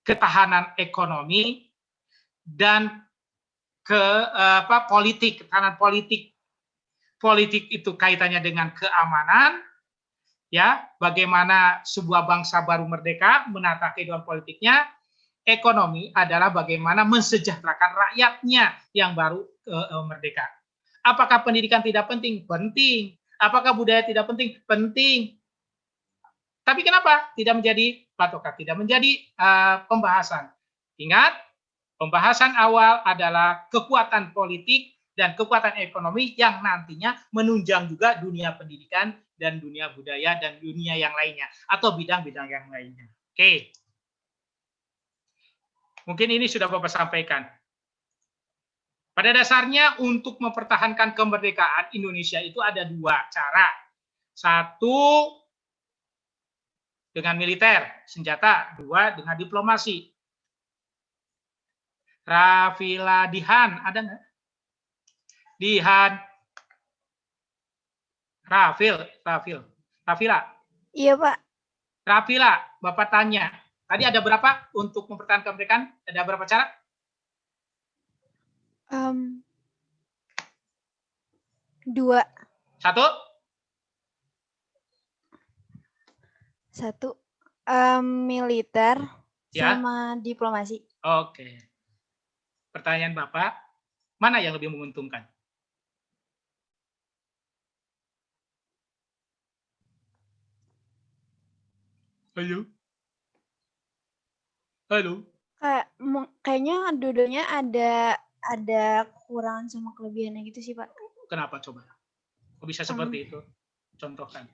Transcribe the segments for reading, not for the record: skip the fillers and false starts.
ketahanan ekonomi dan politik, ketahanan politik. Politik itu kaitannya dengan keamanan, ya, bagaimana sebuah bangsa baru merdeka menata kehidupan politiknya. Ekonomi adalah bagaimana mensejahterakan rakyatnya yang baru merdeka. Apakah pendidikan tidak penting? Penting. Apakah budaya tidak penting? Penting. Tapi kenapa tidak menjadi patokan, tidak menjadi pembahasan? Ingat, pembahasan awal adalah kekuatan politik dan kekuatan ekonomi yang nantinya menunjang juga dunia pendidikan dan dunia budaya dan dunia yang lainnya atau bidang-bidang yang lainnya. Oke. Mungkin ini sudah Bapak sampaikan. Pada dasarnya untuk mempertahankan kemerdekaan Indonesia itu ada dua cara. Satu, dengan militer, senjata. Dua, dengan diplomasi. Rafila Dihan, ada nggak? Dihan. Rafila. Iya, Pak. Rafila, Bapak tanya. Tadi ada berapa untuk mempertahankan kemerdekaan? Ada berapa cara? Dua. Satu. Militer sama diplomasi. Oke. Pertanyaan Bapak, mana yang lebih menguntungkan? Halo. Kayaknya dua-duanya ada kekurangan sama kelebihannya gitu sih, Pak. Kenapa coba? Kok bisa seperti itu? Contohkan.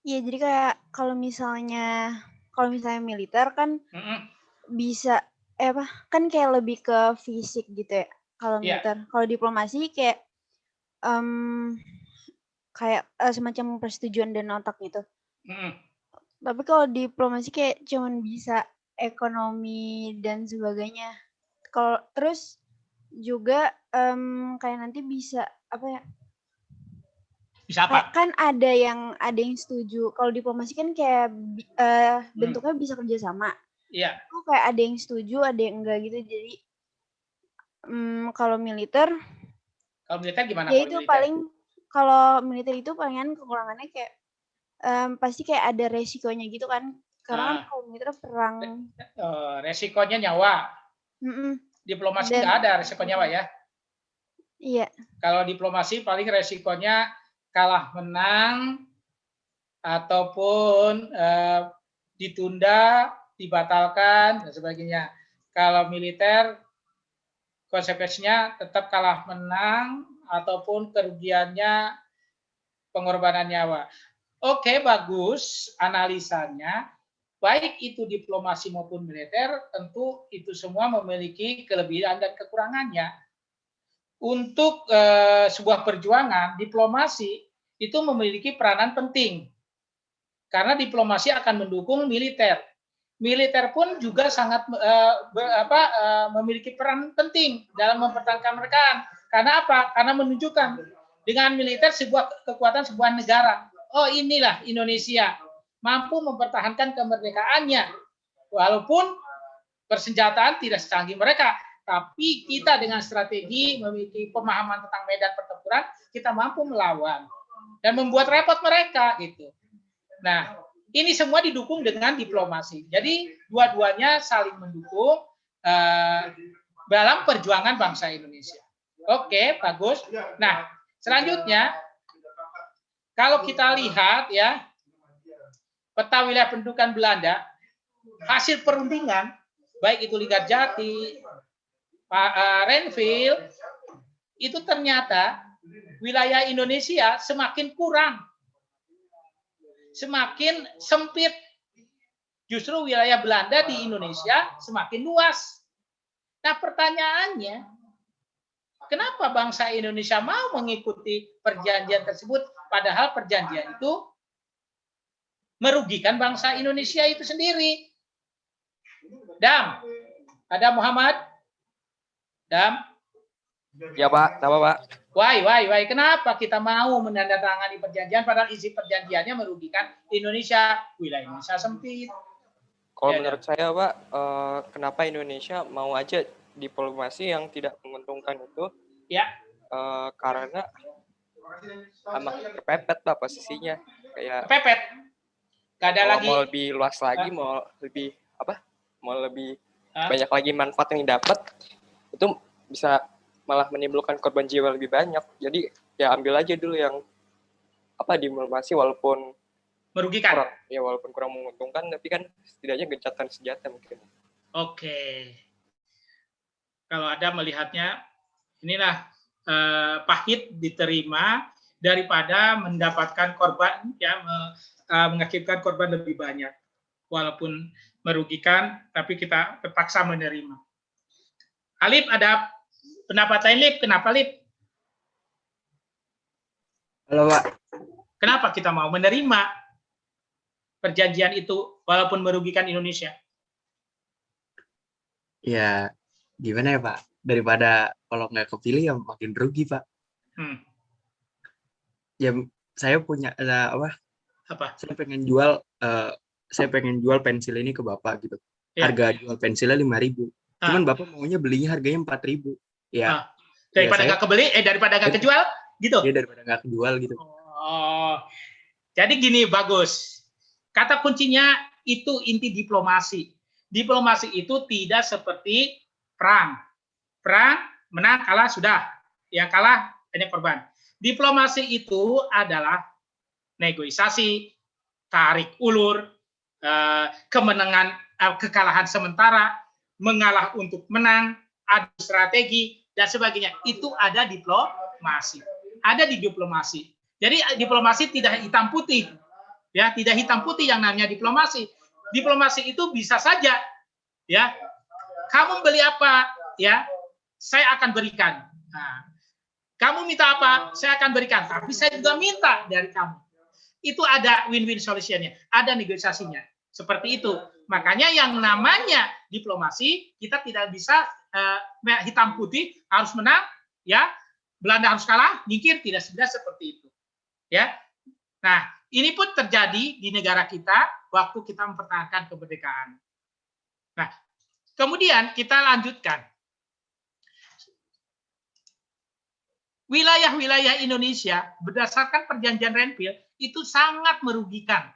Iya, jadi kayak kalau misalnya militer kan bisa kan kayak lebih ke fisik gitu ya. Kalau militer, kalau diplomasi kayak semacam persetujuan dan otak gitu. Tapi kalau diplomasi kayak cuman bisa ekonomi dan sebagainya. Kalau terus juga kayak nanti bisa Bisa apa? Kan ada yang setuju. Kalau diplomasi kan kayak bentuknya bisa kerjasama. Iya. Kayak ada yang setuju, ada yang enggak gitu. Jadi kalau militer gimana? Ya itu paling kalau militer itu palingan kekurangannya kayak pasti kayak ada resikonya gitu kan. Karena kan kalau militer perang. Resikonya nyawa. Diplomasi nggak ada resiko nyawa ya. Iya. Kalau diplomasi paling resikonya kalah menang ataupun ditunda, dibatalkan dan sebagainya. Kalau militer konsekuensinya tetap kalah menang ataupun kerugiannya pengorbanan nyawa. Oke, bagus analisanya. Baik itu diplomasi maupun militer, tentu itu semua memiliki kelebihan dan kekurangannya. Untuk sebuah perjuangan, diplomasi itu memiliki peranan penting. Karena diplomasi akan mendukung militer. Militer pun juga sangat memiliki peran penting dalam mempertahankan kemerdekaan. Karena apa? Karena menunjukkan dengan militer sebuah kekuatan sebuah negara. Oh, inilah Indonesia mampu mempertahankan kemerdekaannya. Walaupun persenjataan tidak secanggih mereka, tapi kita dengan strategi memiliki pemahaman tentang medan pertempuran, kita mampu melawan dan membuat repot mereka gitu. Nah, ini semua didukung dengan diplomasi. Jadi dua-duanya saling mendukung dalam perjuangan bangsa Indonesia. Oke, bagus. Nah, selanjutnya kalau kita lihat ya peta wilayah pendudukan Belanda, hasil perundingan baik itu Ligat Jati, Pak Renville, itu ternyata wilayah Indonesia semakin kurang, semakin sempit. Justru wilayah Belanda di Indonesia semakin luas. Nah, pertanyaannya, kenapa bangsa Indonesia mau mengikuti perjanjian tersebut, padahal perjanjian itu merugikan bangsa Indonesia itu sendiri? Dam, ada Muhammad? Dam? Ya Pak, apa Pak? Why? Kenapa kita mau menandatangani perjanjian padahal isi perjanjiannya merugikan Indonesia? Wilayah Indonesia sempit. Kalau menurut saya, Pak, kenapa Indonesia mau aja diplomasi yang tidak menguntungkan itu? Ya. Karena emang kepepet, Pak, posisinya. Kayak kepepet. Gak ada lagi. Mau lebih luas lagi, mau lebih banyak lagi manfaat yang didapat, itu bisa malah menimbulkan korban jiwa lebih banyak. Jadi ya ambil aja dulu yang diplomasi walaupun merugikan. Walaupun kurang menguntungkan, tapi kan setidaknya gencatan senjata mungkin. Oke. Kalau ada melihatnya, inilah pahit diterima daripada mendapatkan korban, ya mengakibatkan korban lebih banyak. Walaupun merugikan, tapi kita terpaksa menerima. Alip, ada pendapat lain, Lip? Kenapa, Lip? Halo, Pak. Kenapa kita mau menerima perjanjian itu walaupun merugikan Indonesia? Ya, gimana ya, Pak? Daripada kalau nggak kepilih ya makin rugi, Pak. Ya, saya punya apa? Saya pengen jual pensil ini ke Bapak gitu. Ya. Harga jual pensilnya 5.000. Cuman Bapak maunya belinya harganya 4.000. Ya. Daripada nggak kebeli, daripada nggak kejual, gitu. Iya, daripada nggak kejual gitu. Oh, jadi gini, bagus. Kata kuncinya itu inti diplomasi. Diplomasi itu tidak seperti perang. Perang, menang, kalah, sudah. Yang kalah hanya korban. Diplomasi itu adalah negosiasi, tarik ulur, kemenangan, kekalahan sementara, mengalah untuk menang, adu strategi, dan sebagainya. Itu ada diplomasi. Ada di diplomasi. Jadi diplomasi tidak hitam putih. Ya, tidak hitam putih yang namanya diplomasi. Diplomasi itu bisa saja, ya. Kamu beli apa, ya? Saya akan berikan. Nah, kamu minta apa? Saya akan berikan. Tapi saya juga minta dari kamu. Itu ada win-win solutionnya, ada negosiasinya. Seperti itu. Makanya yang namanya diplomasi, kita tidak bisa hitam putih, harus menang, ya. Belanda harus kalah, nyingkir, tidak seperti itu. Ya. Nah, ini pun terjadi di negara kita waktu kita mempertahankan kemerdekaan. Nah, kemudian kita lanjutkan. Wilayah-wilayah Indonesia berdasarkan perjanjian Renville itu sangat merugikan.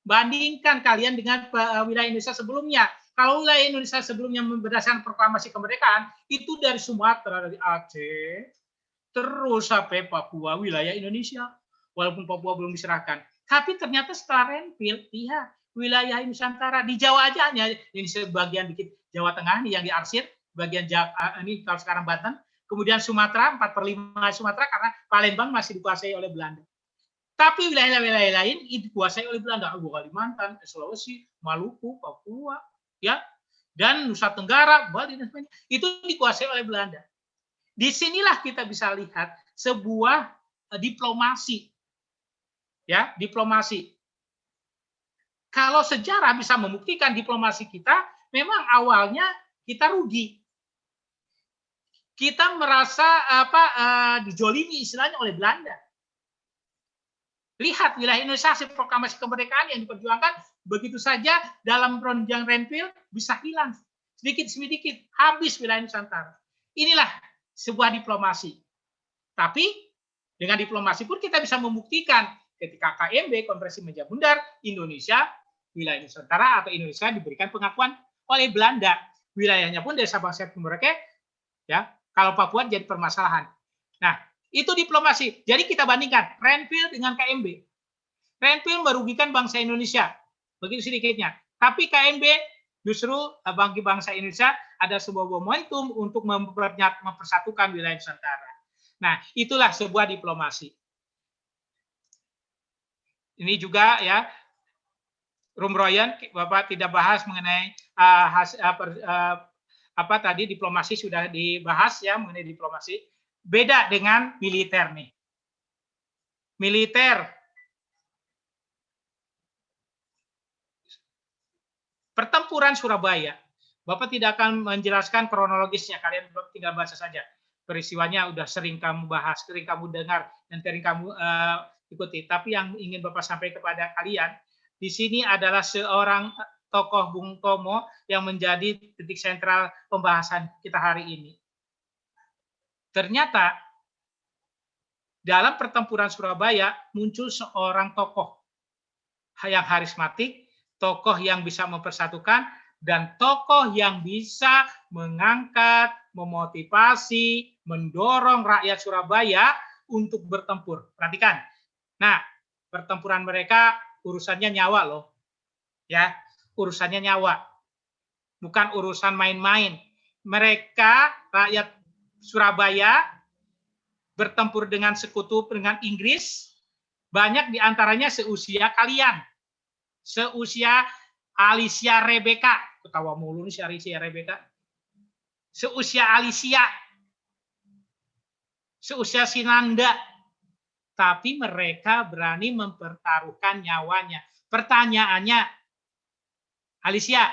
Bandingkan kalian dengan wilayah Indonesia sebelumnya. Kalau wilayah Indonesia sebelumnya berdasarkan proklamasi kemerdekaan, itu dari Sumatera, dari Aceh, terus sampai Papua, wilayah Indonesia. Walaupun Papua belum diserahkan. Tapi ternyata setelah Renville, lihat, wilayah Nusantara, di Jawa aja hanya ini sebagian dikit Jawa Tengah nih yang diarsir, bagian Jawa, ini kalau sekarang Banten, kemudian Sumatera, 4/5 Sumatera karena Palembang masih dikuasai oleh Belanda. Tapi wilayah-wilayah lain dikuasai oleh Belanda, Kalimantan, Sulawesi, Maluku, Papua, ya, dan Nusa Tenggara, Bali dan sebagainya, itu dikuasai oleh Belanda. Disinilah kita bisa lihat sebuah diplomasi, ya, diplomasi. Kalau sejarah bisa membuktikan diplomasi kita, memang awalnya kita rugi. Kita merasa dijolimi istilahnya oleh Belanda. Lihat wilayah Indonesia hasil proklamasi kemerdekaan yang diperjuangkan begitu saja dalam perjanjian Renville bisa hilang sedikit demi sedikit, habis wilayah Nusantara. Inilah sebuah diplomasi. Tapi dengan diplomasi pun kita bisa membuktikan ketika KMB, Konferensi Meja Bundar, Indonesia, wilayah Nusantara atau Indonesia diberikan pengakuan oleh Belanda. Wilayahnya pun dari Sabang sampai Merauke, ya, kalau Papua jadi permasalahan. Nah, itu diplomasi. Jadi kita bandingkan Renville dengan KMB. Renville merugikan bangsa Indonesia, begitu sedikitnya. Tapi KMB justru bagi bangsa Indonesia ada sebuah momentum untuk mempersatukan wilayah Nusantara. Nah, itulah sebuah diplomasi. Ini juga ya, Rumroyen, Bapak tidak bahas mengenai tadi diplomasi sudah dibahas ya mengenai diplomasi. Beda dengan militer nih. Militer. Pertempuran Surabaya. Bapak tidak akan menjelaskan kronologisnya, kalian tinggal baca saja. Peristiwanya udah sering kamu bahas, sering kamu dengar, dan sering kamu ikuti. Tapi yang ingin Bapak sampaikan kepada kalian, di sini adalah seorang tokoh Bung Tomo yang menjadi titik sentral pembahasan kita hari ini. Ternyata dalam pertempuran Surabaya muncul seorang tokoh yang karismatik, tokoh yang bisa mempersatukan, dan tokoh yang bisa mengangkat, memotivasi, mendorong rakyat Surabaya untuk bertempur. Perhatikan. Nah, pertempuran mereka urusannya nyawa loh. Ya, urusannya nyawa. Bukan urusan main-main. Mereka, rakyat Surabaya, bertempur dengan sekutu dengan Inggris, banyak diantaranya seusia kalian. Seusia Alicia Rebecca. Ketawa mulu nih si Alicia Rebecca. Seusia Alicia. Seusia Sinanda. Tapi mereka berani mempertaruhkan nyawanya. Pertanyaannya, Alicia,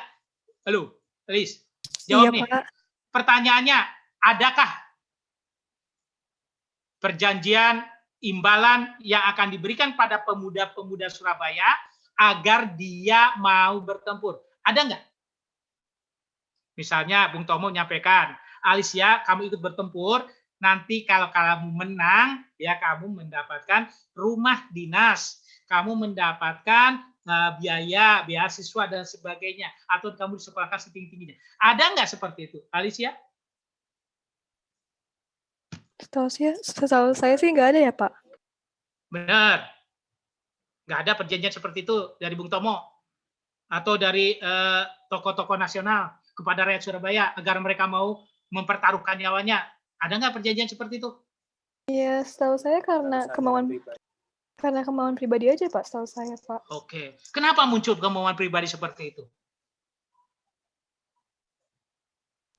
halo, Alis, jawab nih. Pak. Pertanyaannya, adakah perjanjian imbalan yang akan diberikan pada pemuda-pemuda Surabaya agar dia mau bertempur? Ada nggak? Misalnya Bung Tomo menyampaikan, Alicia, kamu ikut bertempur, nanti kalau kamu menang, ya kamu mendapatkan rumah dinas, kamu mendapatkan biaya, beasiswa dan sebagainya, atau kamu disekolahkan setinggi-tingginya. Ada nggak seperti itu, Alicia? Setahu saya sih nggak ada ya, Pak. Benar. Nggak ada perjanjian seperti itu dari Bung Tomo atau dari tokoh-tokoh nasional kepada rakyat Surabaya agar mereka mau mempertaruhkan nyawanya. Ada nggak perjanjian seperti itu? Iya, setahu saya karena kemauan pribadi aja, Pak, setahu saya, Pak. Oke. Kenapa muncul kemauan pribadi seperti itu?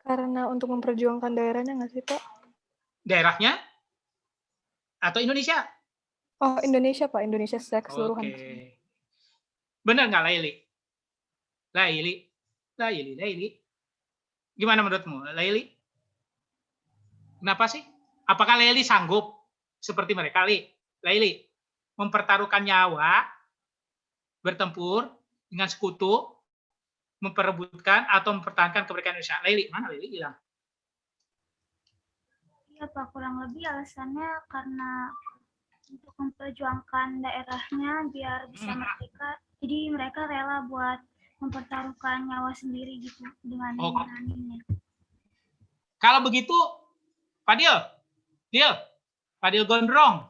Karena untuk memperjuangkan daerahnya nggak sih, Pak? Daerahnya? Atau Indonesia? Oh, Indonesia, Pak. Indonesia secara keseluruhan. Oke. Benar nggak, Laili? Laili. Gimana menurutmu, Laili? Kenapa sih? Apakah Laili sanggup seperti mereka, Laili? Mempertaruhkan nyawa, bertempur dengan sekutu, memperebutkan atau mempertahankan kemerdekaan Indonesia. Laili, mana Laili bilang? Iya Pak, kurang lebih alasannya karena untuk memperjuangkan daerahnya biar bisa merdeka. Jadi mereka rela buat mempertaruhkan nyawa sendiri gitu dengan beraninya. Kalau begitu, Fadil Gondrong.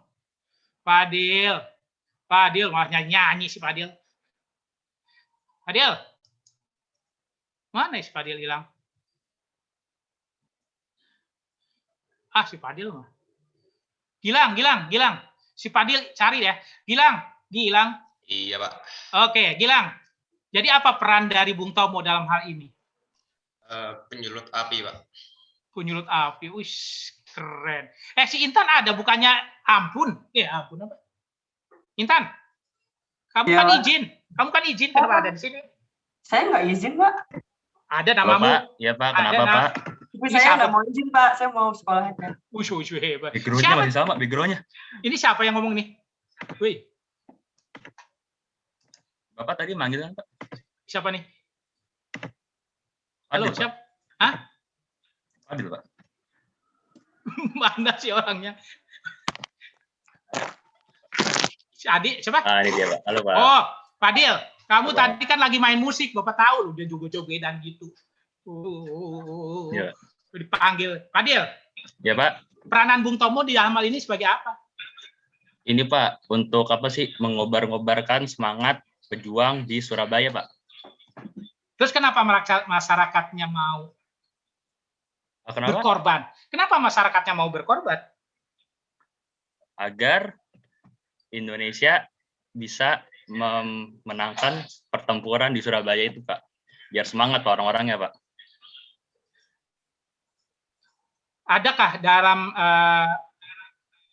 Fadil malah nyanyi si Fadil. Mana si Fadil hilang? Si Fadil mah. Gilang. Si Fadil cari ya. Gilang. Iya, Pak. Oke, Gilang. Jadi apa peran dari Bung Tomo dalam hal ini? Penyulut api, Pak. Penyulut api. Wih, keren. Si Intan ada bukannya ampun? Ampun apa? Intan, kamu ya, kan Pak. Kamu kan izin kenapa ada di sini? Saya nggak izin, Pak. Ada namamu. Pak. Ya, Pak. Kenapa, Pak? Tapi saya nggak mau izin, Pak. Saya mau sekolah aja. Wih, hebat. Background-nya masih sama, background-nya. Ini siapa yang ngomong nih? Wih. Bapak tadi manggil kan, Pak? Siapa nih? Halo, siapa? Adil, Pak. Mana sih orangnya? Si Adi, siapa? Ini dia, Pak. Halo, Pak. Oh, Fadil. Kamu tadi kan lagi main musik, Bapak tahu loh, dia joget-jogetan gitu. Ya. Dipanggil. Fadil. Ya, Pak. Peranan Bung Tomo di dalam hal ini sebagai apa? Ini, Pak, untuk apa sih? Mengobar-ngobarkan semangat pejuang di Surabaya, Pak. Terus kenapa masyarakatnya mau berkorban? Kenapa masyarakatnya mau berkorban? Agar Indonesia bisa memenangkan pertempuran di Surabaya itu, Pak. Biar semangat Pak orang-orangnya, Pak. Adakah dalam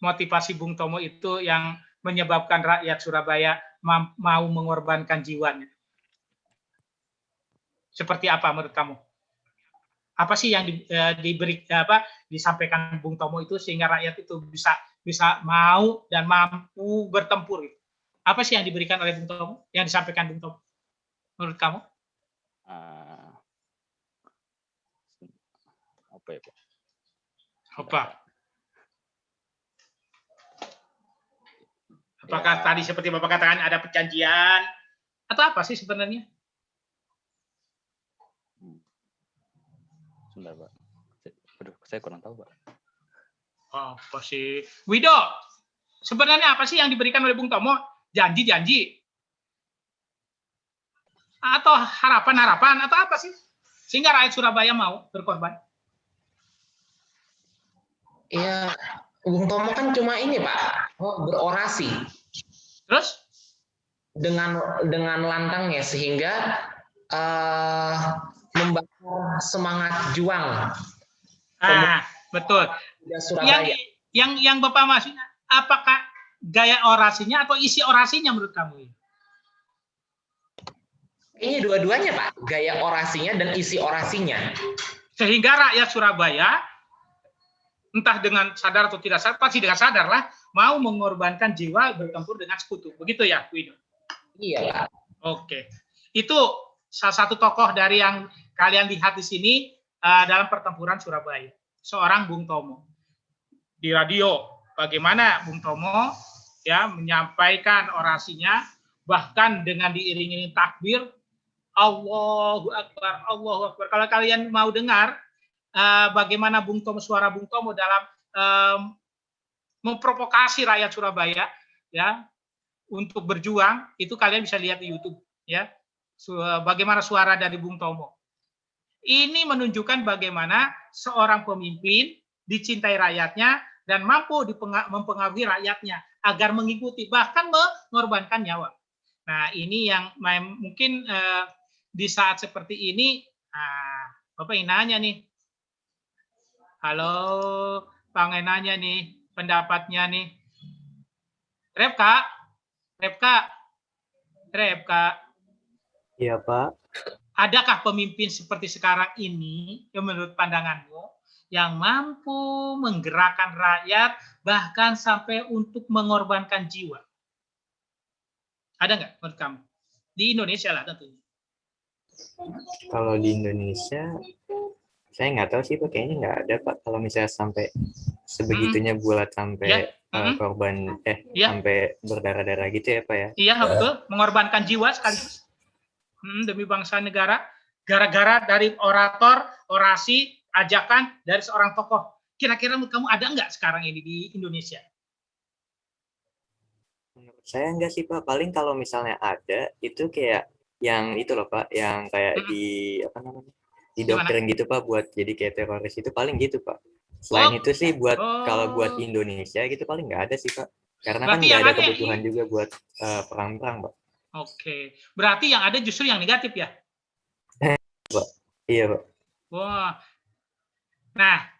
motivasi Bung Tomo itu yang menyebabkan rakyat Surabaya mau mengorbankan jiwanya? Seperti apa menurut kamu? Apa sih yang disampaikan Bung Tomo itu sehingga rakyat itu bisa mau dan mampu bertempur? Apa sih yang diberikan oleh Bung Tomo, yang disampaikan Bung Tomo? Menurut kamu? Apa ya, Pak? Apa? Apakah tadi seperti Bapak katakan ada perjanjian atau apa sih sebenarnya? Sebentar, Pak. Aduh, saya kurang tahu, Pak. Apa sih? Wido, sebenarnya apa sih yang diberikan oleh Bung Tomo? Janji-janji? Atau harapan-harapan? Atau apa sih? Sehingga rakyat Surabaya mau berkorban? Iya, Bung Tomo kan cuma ini Pak, berorasi. Terus? Dengan lantangnya sehingga membakar semangat juang. Betul. Yang Bapak maksudnya, apakah gaya orasinya atau isi orasinya menurut kamu? Ini dua-duanya Pak, gaya orasinya dan isi orasinya. Sehingga rakyat Surabaya, entah dengan sadar atau tidak sadar, pasti dengan sadar lah, mau mengorbankan jiwa bertempur dengan sekutu. Begitu ya, Wido? Iya Pak. Oke. Itu salah satu tokoh dari yang kalian lihat di sini dalam pertempuran Surabaya. Seorang Bung Tomo. Di radio, bagaimana Bung Tomo ya menyampaikan orasinya, bahkan dengan diiringi takbir, Allahu Akbar, Allahu Akbar. Kalau kalian mau dengar bagaimana suara Bung Tomo dalam memprovokasi rakyat Surabaya ya untuk berjuang, itu kalian bisa lihat di YouTube ya. Bagaimana suara dari Bung Tomo. Ini menunjukkan bagaimana seorang pemimpin dicintai rakyatnya dan mampu mempengaruhi rakyatnya agar mengikuti, bahkan mengorbankan nyawa. Nah, ini yang mungkin di saat seperti ini, Bapak ingin nanya nih. Halo, pengen nanya nih pendapatnya nih. Repka. Iya, Pak. Adakah pemimpin seperti sekarang ini, yang menurut pandanganmu, yang mampu menggerakkan rakyat, bahkan sampai untuk mengorbankan jiwa? Ada nggak menurut kamu? Di Indonesia lah tentunya. Kalau di Indonesia, saya nggak tahu sih Pak, kayaknya nggak ada Pak. Kalau misalnya sampai sebegitunya buat sampai korban, sampai berdarah-darah gitu ya Pak ya? Iya betul, mengorbankan jiwa sekaligus demi bangsa negara, gara-gara dari orator, orasi, ajakan dari seorang tokoh. Kira-kira menurut kamu ada nggak sekarang ini di Indonesia? Menurut saya enggak sih Pak, paling kalau misalnya ada, itu kayak yang itu loh Pak, yang kayak didoktrin gitu Pak, buat jadi kayak teroris itu paling gitu Pak. Selain itu sih kalau buat Indonesia gitu paling nggak ada sih Pak, karena berarti kan nggak ada kebutuhan juga buat perang-perang Pak. Oke, berarti yang ada justru yang negatif ya? Pak. Iya Pak. Wah, nah,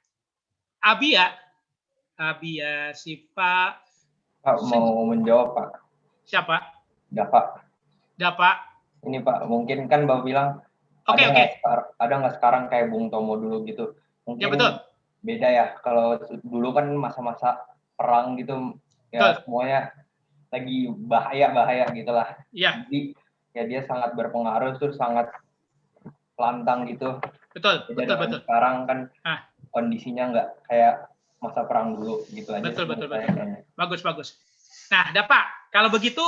Abi ya si Pak. Pak mau menjawab Pak. Siapa? Dapa. Ini Pak, mungkin kan Bapak bilang ada nggak sekarang kayak Bung Tomo dulu gitu? Mungkin ya, betul. Beda ya. Kalau dulu kan masa-masa perang gitu, ya semuanya lagi bahaya gitulah. Iya. Jadi ya dia sangat berpengaruh, tuh sangat lantang gitu. Betul. Sekarang kan kondisinya nggak kayak masa perang dulu gitu aja. Betul. Bagus. Nah, Pak, kalau begitu,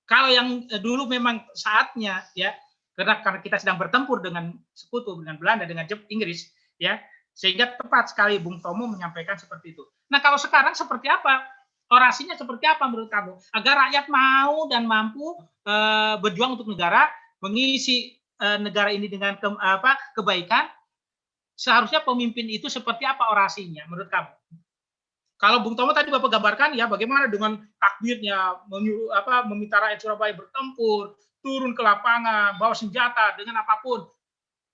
kalau yang dulu memang saatnya ya, karena kita sedang bertempur dengan sekutu, dengan Belanda, dengan Inggris, ya, sehingga tepat sekali Bung Tomo menyampaikan seperti itu. Nah, kalau sekarang seperti apa? Orasinya seperti apa menurut kamu? Agar rakyat mau dan mampu berjuang untuk negara, mengisi negara ini dengan kebaikan, seharusnya pemimpin itu seperti apa orasinya menurut kamu? Kalau Bung Tomo tadi Bapak gambarkan ya bagaimana dengan takbirnya, meminta rakyat Surabaya bertempur, turun ke lapangan, bawa senjata dengan apapun,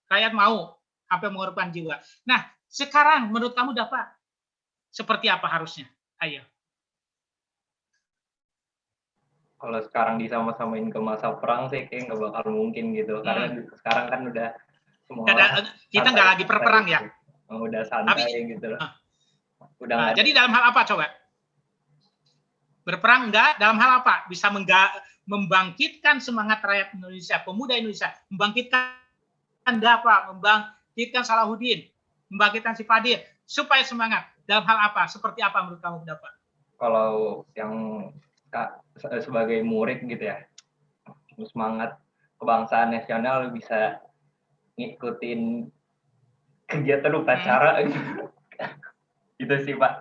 rakyat mau sampai mengorbankan jiwa. Nah, sekarang menurut kamu Bapak seperti apa harusnya? Ayo. Kalau sekarang disama-samain ke masa perang sih kayak nggak bakal mungkin gitu, karena sekarang kan udah semua kita nggak lagi perang ya. Udah santai gitu loh. Jadi dalam hal apa coba? Berperang enggak? Dalam hal apa? Bisa membangkitkan semangat rakyat Indonesia, pemuda Indonesia, membangkitkan Dapa, membangkitkan Salahuddin, membangkitkan si Fadil, supaya semangat. Dalam hal apa? Seperti apa menurut kamu Dapa? Kalau yang sebagai murid gitu ya, semangat kebangsaan nasional bisa ngikutin kegiatan upacara gitu sih Pak.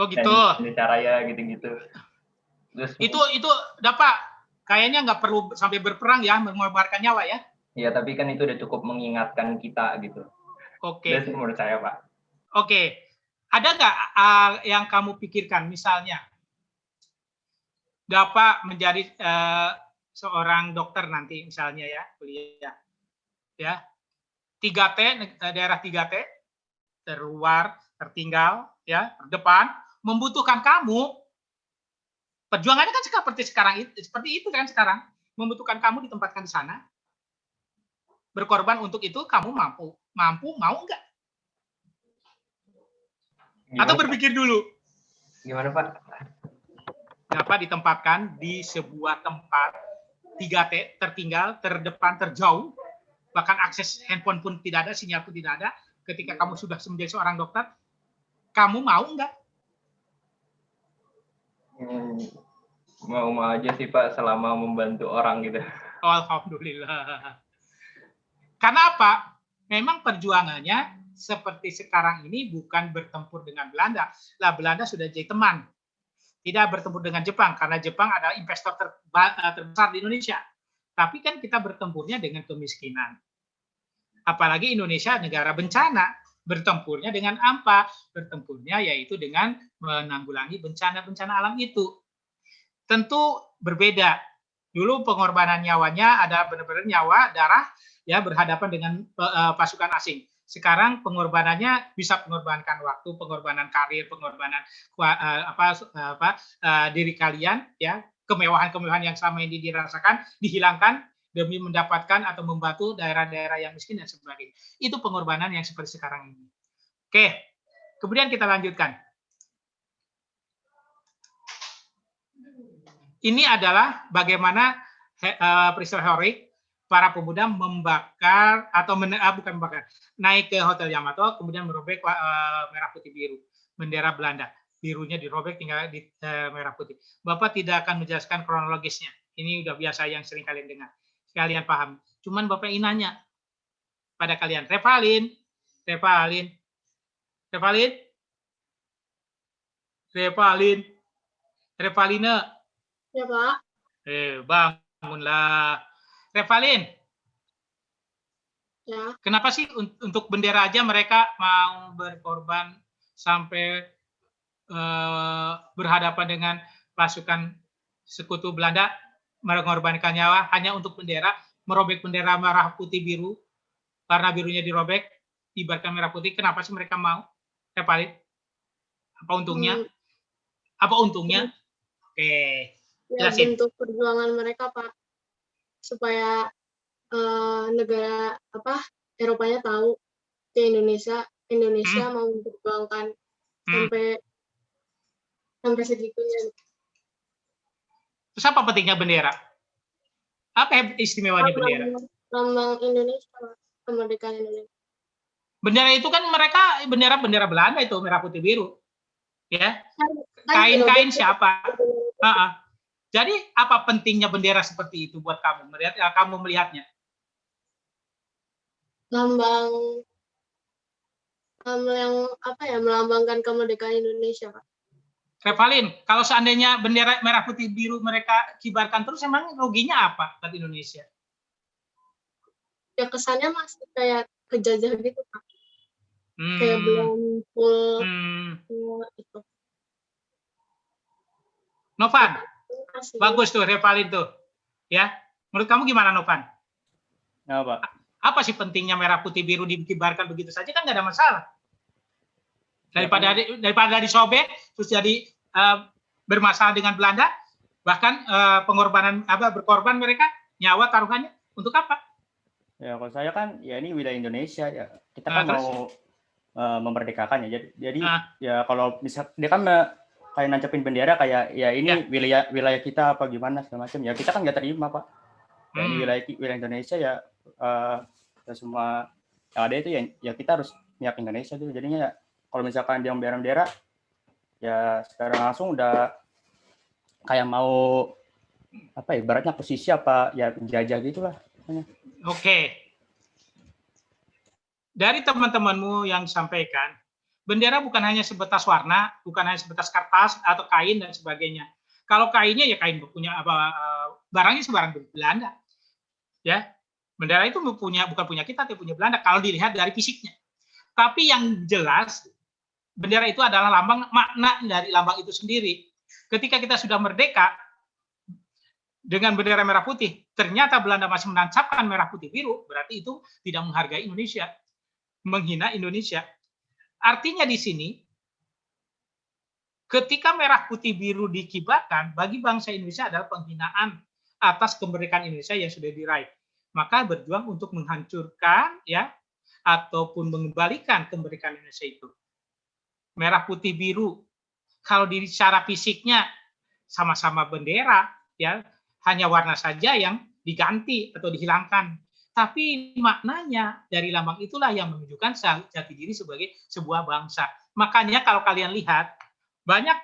Oh gitu. Dan cara ya gitu-gitu. Terus, itu dapat kayaknya nggak perlu sampai berperang ya, mengorbankan nyawa ya. Iya, tapi kan itu udah cukup mengingatkan kita gitu. Oke. Itu menurut saya Pak. Oke. Ada nggak yang kamu pikirkan misalnya dapat menjadi seorang dokter nanti misalnya ya, kuliah ya, 3T, daerah 3T, terluar, tertinggal ya, terdepan, membutuhkan kamu. Perjuangannya kan seperti itu kan sekarang, membutuhkan kamu ditempatkan di sana, berkorban untuk itu. Kamu mampu mau enggak? Atau berpikir dulu? Gimana Pak? Dapat ditempatkan di sebuah tempat 3T, tertinggal, terdepan, terjauh, bahkan akses handphone pun tidak ada, sinyal pun tidak ada. Ketika kamu sudah menjadi seorang dokter, kamu mau enggak? Mau aja sih Pak, selama membantu orang gitu. Alhamdulillah. Karena apa? Memang perjuangannya seperti sekarang ini bukan bertempur dengan Belanda. Lah Belanda sudah jadi teman. Tidak bertempur dengan Jepang karena Jepang adalah investor terbesar di Indonesia. Tapi kan kita bertempurnya dengan kemiskinan. Apalagi Indonesia negara bencana. Bertempurnya dengan apa? Bertempurnya yaitu dengan menanggulangi bencana-bencana alam itu. Tentu berbeda. Dulu pengorbanan nyawanya ada benar-benar nyawa, darah, ya berhadapan dengan pasukan asing. Sekarang pengorbanannya bisa mengorbankan waktu, pengorbanan karir, pengorbanan diri kalian, ya kemewahan-kemewahan yang selama ini dirasakan dihilangkan demi mendapatkan atau membantu daerah-daerah yang miskin dan sebagainya. Itu pengorbanan yang seperti sekarang ini. Oke, kemudian kita lanjutkan. Ini adalah bagaimana peristiwa heroik para pemuda membakar atau bukan membakar, naik ke Hotel Yamato, kemudian merobek merah putih biru, bendera Belanda. Birunya dirobek, tinggal di merah putih. Bapak tidak akan menjelaskan kronologisnya. Ini udah biasa yang sering kalian dengar. Kalian paham. Cuman Bapak ingin nanya pada kalian, Revalina. Ya Pak. Bangunlah. Revalina. Ya. Kenapa sih untuk bendera aja mereka mau berkorban sampai berhadapan dengan pasukan sekutu Belanda, mengorbankan nyawa hanya untuk bendera, merobek bendera merah putih biru, karena birunya dirobek, diibarkan merah putih. Kenapa sih mereka mau? Revalina. Apa untungnya? Apa untungnya? Oke. Ya, bentuk perjuangan mereka Pak, supaya negara Eropanya tahu ke Indonesia mau memperjuangkan sampai segitunya. Terus apa pentingnya bendera? Apa istimewanya bendera? Lambang Indonesia, kemerdekaan Indonesia. Bendera itu kan mereka bendera Belanda itu merah putih biru, ya. Kain-kain siapa? Jadi apa pentingnya bendera seperti itu buat kamu? Kamu melihatnya? Lambang yang melambangkan kemerdekaan Indonesia, Pak. Revalina, kalau seandainya bendera merah putih biru mereka kibarkan terus, emang ruginya apa buat Indonesia? Ya kesannya masih kayak kejajah gitu, Pak. Kayak belum full itu. Novan, bagus tuh Revalina tuh, ya. Menurut kamu gimana Novan? Apa? Apa sih pentingnya merah putih biru dikibarkan begitu saja, kan nggak ada masalah. Daripada disobek terus jadi bermasalah dengan Belanda, bahkan berkorban mereka nyawa taruhannya untuk apa? Ya kalau saya kan ya ini wilayah Indonesia ya, kita kan mau memerdekakan ya, jadi ya kalau bisa dia kan kayak nancepin bendera kayak ya ini wilayah kita apa gimana segala macam ya kita kan nggak terima Pak. Ya, ini wilayah Indonesia ya, ya semua yang ada itu ya kita harus miak Indonesia gitu. Jadinya ya, kalau misalkan dia bendera ya sekarang langsung udah kayak mau apa ya ibaratnya posisi apa ya penjajah gitulah. Oke. Dari teman-temanmu yang sampaikan, bendera bukan hanya sebatas warna, bukan hanya sebatas kertas atau kain dan sebagainya. Kalau kainnya ya kain punya apa barangnya sebarang Belanda. Ya. Bendera itu bukan punya kita, tapi punya Belanda kalau dilihat dari fisiknya. Tapi yang jelas bendera itu adalah lambang, makna dari lambang itu sendiri. Ketika kita sudah merdeka dengan bendera merah putih, ternyata Belanda masih menancapkan merah putih biru, berarti itu tidak menghargai Indonesia, menghina Indonesia. Artinya di sini, ketika merah putih biru dikibarkan, bagi bangsa Indonesia adalah penghinaan atas kemerdekaan Indonesia yang sudah diraih. Maka berjuang untuk menghancurkan ya ataupun mengembalikan kemerdekaan Indonesia itu. Merah putih biru, kalau di secara fisiknya sama-sama bendera, ya hanya warna saja yang diganti atau dihilangkan. Tapi maknanya dari lambang itulah yang menunjukkan jati diri sebagai sebuah bangsa. Makanya kalau kalian lihat, banyak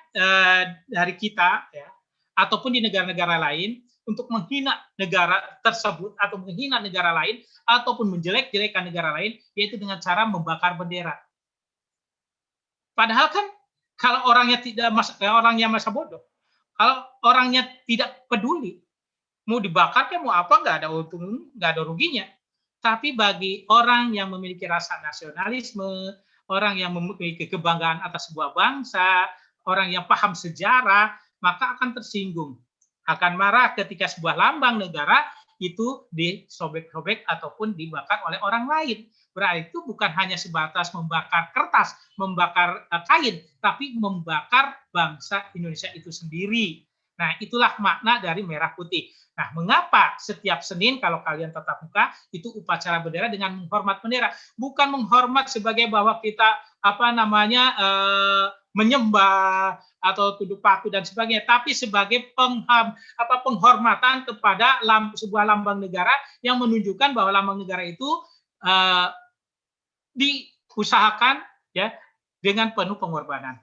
dari kita, ya, ataupun di negara-negara lain, untuk menghina negara tersebut, atau menghina negara lain, ataupun menjelek-jelekan negara lain, yaitu dengan cara membakar bendera. Padahal kan kalau orangnya masa bodoh, kalau orangnya tidak peduli, mau dibakar kan mau apa nggak ada untung, nggak ada ruginya. Tapi bagi orang yang memiliki rasa nasionalisme, orang yang memiliki kebanggaan atas sebuah bangsa, orang yang paham sejarah, maka akan tersinggung, akan marah ketika sebuah lambang negara itu disobek-sobek ataupun dibakar oleh orang lain. Berarti itu bukan hanya sebatas membakar kertas, membakar kain, tapi membakar bangsa Indonesia itu sendiri. Nah, itulah makna dari merah putih. Nah, mengapa setiap Senin kalau kalian tatap muka itu upacara bendera dengan menghormat bendera, bukan menghormat sebagai bahwa kita menyembah atau tunduk patuh dan sebagainya, tapi sebagai penghormatan kepada sebuah lambang negara yang menunjukkan bahwa lambang negara itu diusahakan ya dengan penuh pengorbanan.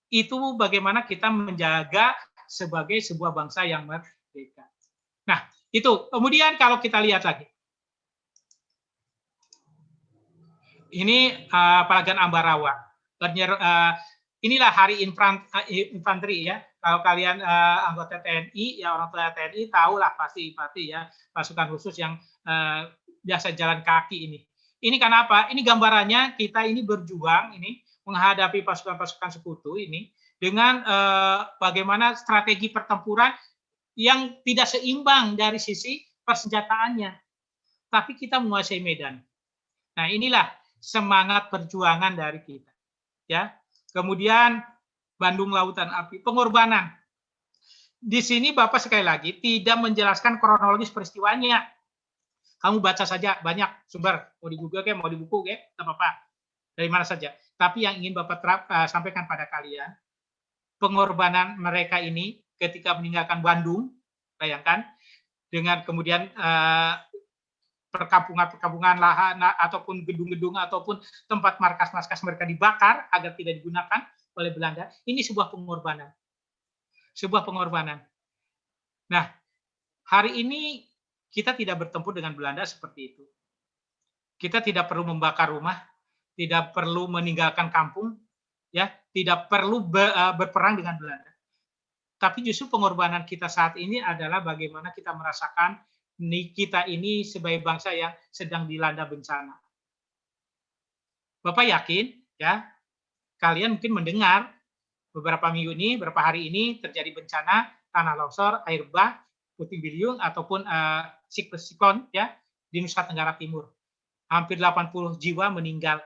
Itu bagaimana kita menjaga sebagai sebuah bangsa yang merdeka. Nah, itu. Kemudian kalau kita lihat lagi. Ini Palagan Ambarawa. Inilah hari infanteri ya. Kalau kalian anggota TNI, ya orang tua TNI tahulah pasti ya, pasukan khusus yang biasa jalan kaki ini. Ini karena apa? Ini gambarannya kita ini berjuang ini menghadapi pasukan-pasukan sekutu ini dengan bagaimana strategi pertempuran yang tidak seimbang dari sisi persenjataannya. Tapi kita menguasai medan. Nah, inilah semangat perjuangan dari kita. Ya. Kemudian Bandung Lautan Api, pengorbanan. Di sini Bapak sekali lagi tidak menjelaskan kronologis peristiwanya. Kamu baca saja banyak sumber, mau di Google mau di buku tidak apa-apa. Dari mana saja. Tapi yang ingin Bapak sampaikan pada kalian, pengorbanan mereka ini ketika meninggalkan Bandung, bayangkan, dengan kemudian perkampungan lahan ataupun gedung-gedung ataupun tempat markas-markas mereka dibakar agar tidak digunakan oleh Belanda. Ini sebuah pengorbanan. Sebuah pengorbanan. Nah, hari ini kita tidak bertempur dengan Belanda seperti itu. Kita tidak perlu membakar rumah, tidak perlu meninggalkan kampung, ya, tidak perlu berperang dengan Belanda. Tapi justru pengorbanan kita saat ini adalah bagaimana kita merasakan kita ini sebagai bangsa yang sedang dilanda bencana. Bapak yakin, ya, kalian mungkin mendengar beberapa minggu ini, beberapa hari ini terjadi bencana tanah longsor, air bah, puting beliung ataupun siklon ya di Nusa Tenggara Timur. Hampir 80 jiwa meninggal.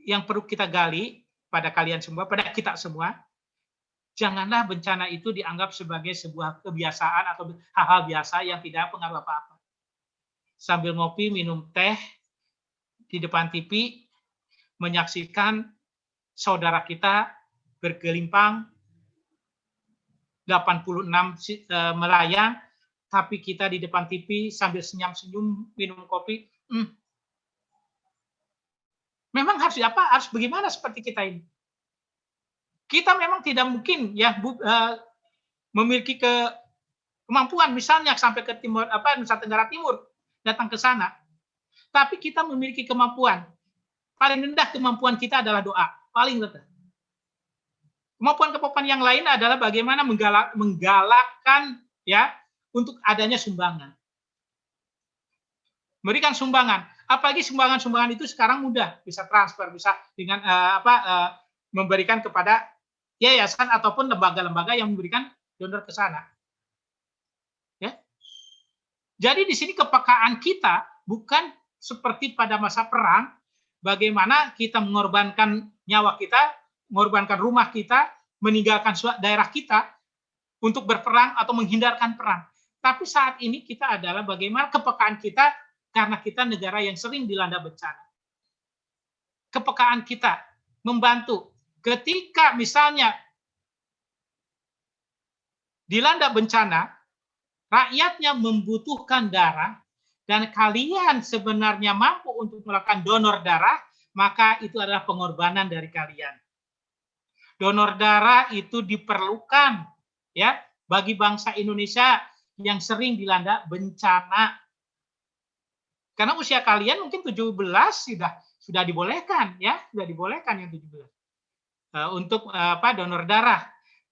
Yang perlu kita gali pada kalian semua, pada kita semua, janganlah bencana itu dianggap sebagai sebuah kebiasaan atau hal-hal biasa yang tidak pengaruh apa-apa. Sambil ngopi, minum teh di depan TV, menyaksikan saudara kita bergelimpang, 86 melayang, tapi kita di depan TV sambil senyum-senyum minum kopi. Memang harus apa? Harus bagaimana seperti kita ini? Kita memang tidak mungkin ya memiliki kemampuan misalnya sampai ke timur Nusa Tenggara Timur datang ke sana. Tapi kita memiliki kemampuan. Paling rendah kemampuan kita adalah doa, paling rendah. Kemampuan yang lain adalah bagaimana menggalakkan ya untuk adanya sumbangan. Memberikan sumbangan. Apalagi sumbangan-sumbangan itu sekarang mudah, bisa transfer, bisa dengan memberikan kepada yayasan ataupun lembaga-lembaga yang memberikan donor ke sana. Ya. Jadi di sini kepekaan kita bukan seperti pada masa perang, bagaimana kita mengorbankan nyawa kita, mengorbankan rumah kita, meninggalkan daerah kita untuk berperang atau menghindarkan perang. Tapi saat ini kita adalah bagaimana kepekaan kita karena kita negara yang sering dilanda bencana. Kepekaan kita membantu. Ketika misalnya dilanda bencana, rakyatnya membutuhkan darah, dan kalian sebenarnya mampu untuk melakukan donor darah, maka itu adalah pengorbanan dari kalian. Donor darah itu diperlukan ya bagi bangsa Indonesia yang sering dilanda bencana. Karena usia kalian mungkin 17 sudah dibolehkan ya, sudah dibolehkan yang 17. Untuk donor darah.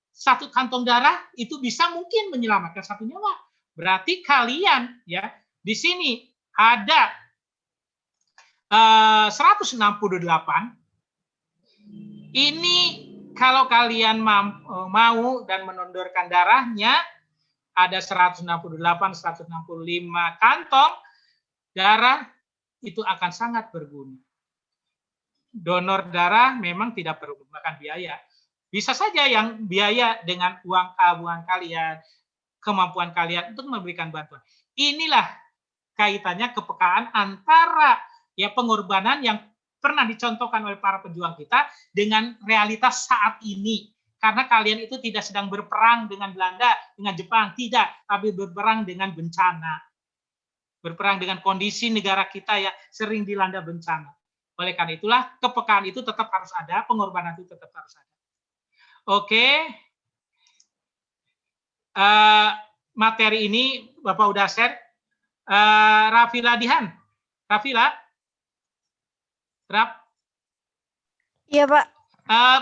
Satu kantong darah itu bisa mungkin menyelamatkan satu nyawa. Berarti kalian ya di sini ada 168. Ini kalau kalian mau dan mendonorkan darahnya, ada 168, 165 kantong darah itu akan sangat berguna. Donor darah memang tidak perlu memakan biaya. Bisa saja yang biaya dengan uang tabungan kalian, kemampuan kalian untuk memberikan bantuan. Inilah kaitannya kepekaan antara ya pengorbanan yang pernah dicontohkan oleh para pejuang kita dengan realitas saat ini. Karena kalian itu tidak sedang berperang dengan Belanda, dengan Jepang, tidak, tapi berperang dengan bencana. Berperang dengan kondisi negara kita yang sering dilanda bencana. Oleh karena itulah kepekaan itu tetap harus ada, pengorbanan itu tetap harus ada. Oke. Materi ini Bapak udah share. Rafila Dihan. Rafila? Iya, Pak.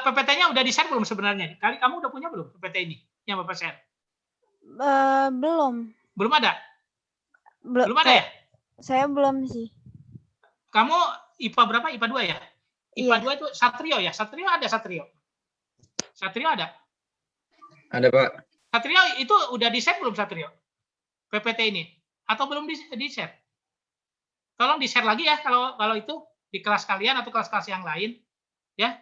PPT-nya udah di-share belum sebenarnya? Kamu udah punya belum PPT ini yang Bapak share? Belum. Belum ada? Belum ada ya? Saya belum sih. Kamu IPA berapa? IPA 2 ya? IPA Iya. 2 itu Satrio ya? Satrio ada Satrio? Satrio ada? Ada, Pak. Satrio itu udah di-share belum Satrio? PPT ini? Atau belum di-share? Tolong di-share lagi ya kalau itu di kelas kalian atau kelas-kelas yang lain. Ya.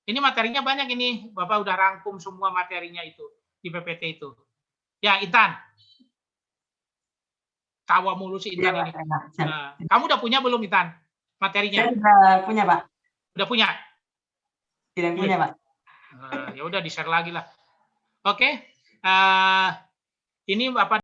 Ini materinya banyak ini. Bapak udah rangkum semua materinya itu di PPT itu. Ya, Intan. Tawa mulu si Intan ini. Kamu udah punya belum Intan materinya? Saya sudah punya, Pak. Udah punya? Tidak punya, Pak. Ya udah di-share lagi lah. Oke. Ini Bapak